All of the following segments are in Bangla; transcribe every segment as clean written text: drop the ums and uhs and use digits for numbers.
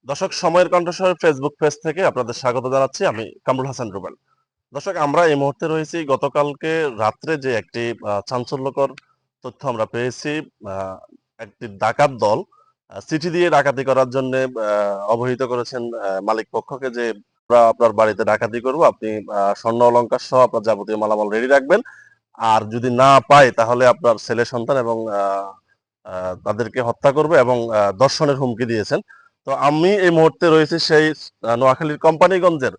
দর্শক, সময়ের কণ্ঠস্বর ফেসবুক পেজ থেকে আপনাদের স্বাগত জানাচ্ছি। আমি কামরুল হাসান রুবেল। দর্শক, আমরা এই মুহূর্তে রয়েছি গতকালকে রাত্রে যে একটি চাঞ্চল্যকর তথ্য আমরা পেয়েছি। একটি ডাকাত দল চিঠি দিয়ে ডাকাতি করার জন্য অবহিত করেছেন মালিক পক্ষকে যে আমরা আপনার বাড়িতে ডাকাতি করব, আপনি স্বর্ণ অলংকার সহ আপনার যাবতীয় মালামাল রেডি রাখবেন, আর যদি না পায় তাহলে আপনার ছেলে সন্তান এবং তাদেরকে হত্যা করবে এবং ধর্ষণের হুমকি দিয়েছেন। তো আমি এই মুহূর্তে রয়েছি সেই নোয়াখালীর কোম্পানিগঞ্জের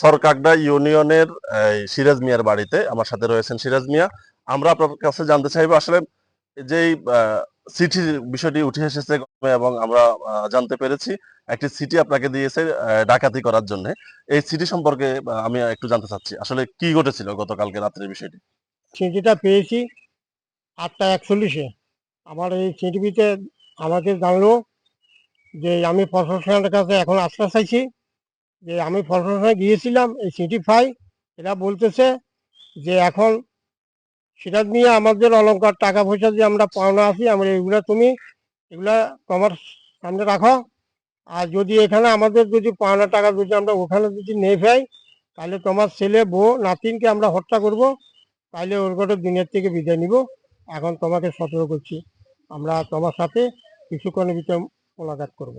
সরকাগড়া ইউনিয়নের সিরাজ মিয়ার বাড়িতে। আমার সাথে রয়েছেন সিরাজ মিয়া। আমরা আপনার কাছে জানতে চাইবো আসলে যেই চিঠির বিষয়টি উঠে এসেছে এবং আমরা জানতে পেরেছি একটি চিঠি আপনাকে দিয়েছে ডাকাতি করার জন্য। এই চিঠি সম্পর্কে আমি একটু জানতে চাচ্ছি আসলে কি ঘটেছিল গতকালকে রাত্রের বিষয়টি। চিঠিটা পেয়েছি 8টা 41-এ। আমার এই চিঠিতে আমাকে জানলো যে আমি প্রশাসনের কাছে এখন আশ্বাস চাইছি যে আমি প্রশাসনে গিয়েছিলাম, এই চিঠি পাই। এরা বলতেছে যে এখন সিরাজ নিয়ে আমাদের অলংকার টাকা পয়সা যে আমরা পাওনা আছি, আমরা এগুলা তোমার সামনে রাখো। আর যদি এখানে আমাদের যদি পাওনা টাকা যদি আমরা ওখানে যদি নিয়ে পাই, তাহলে তোমার ছেলে বউ নাতিনকে আমরা হত্যা করব, তাইলে ওর গোটা দুনিয়ার থেকে বিদায় নিব। এখন তোমাকে সতর্ক করছি, আমরা তোমার সাথে কিছুক্ষণের ভিতরে মোলাকাত করব।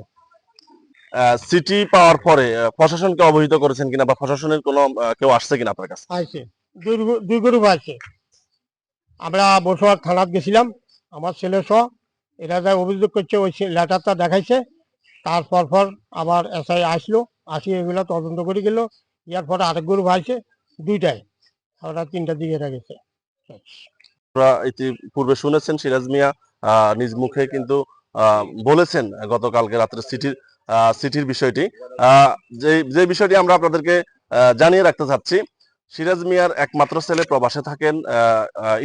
চিঠি পাওয়ার পরে প্রশাসনকে অবহিত করেছেন কিনা বা প্রশাসনের কোনো কেউ আসছে কিনা আপনার কাছে? আইছে, দুই গ্রুপ আছে। আমরা বসুয়ার থানাত গেছিলাম, আমার ছেলে সহ। এরা যা অভিযোগ করছে ওই লেটারটা দেখাইছে। তারপর আবার এসআই আসলো, আসি এগুলো তদন্ত করে গেল। ইয়ার পরে আরেক গ্রুপ আছে, দুইটায়। ওরা 3টার দিকে এরা গেছে। আপনারা ইতিপূর্বে শুনেছেন সিরাজ মিয়া নিজ মুখে কিন্তু বলেছেন গতকালকে রাত্রে চিঠির বিষয়টি। যে যে বিষয়টি আমরা আপনাদেরকে জানিয়ে রাখতে চাচ্ছি, সিরাজ মিয়ার একমাত্র ছেলে প্রবাসে থাকেন,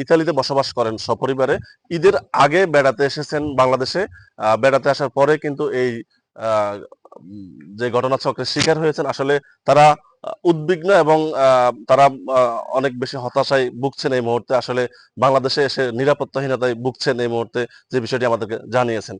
ইতালিতে বসবাস করেন সপরিবারে। ঈদের আগে বেড়াতে এসেছেন বাংলাদেশে। বেড়াতে আসার পরে কিন্তু এই আহ, যে ঘটনাচক্রের শিকার হয়েছেন, আসলে তারা উদ্বিগ্ন এবং তারা অনেক বেশি হতাশায় ভুগছেন এই মুহূর্তে। আসলে বাংলাদেশে এসে নিরাপত্তাহীনতায় ভুগছেন এই মুহূর্তে, যে বিষয়টি আমাদেরকে জানিয়েছেন।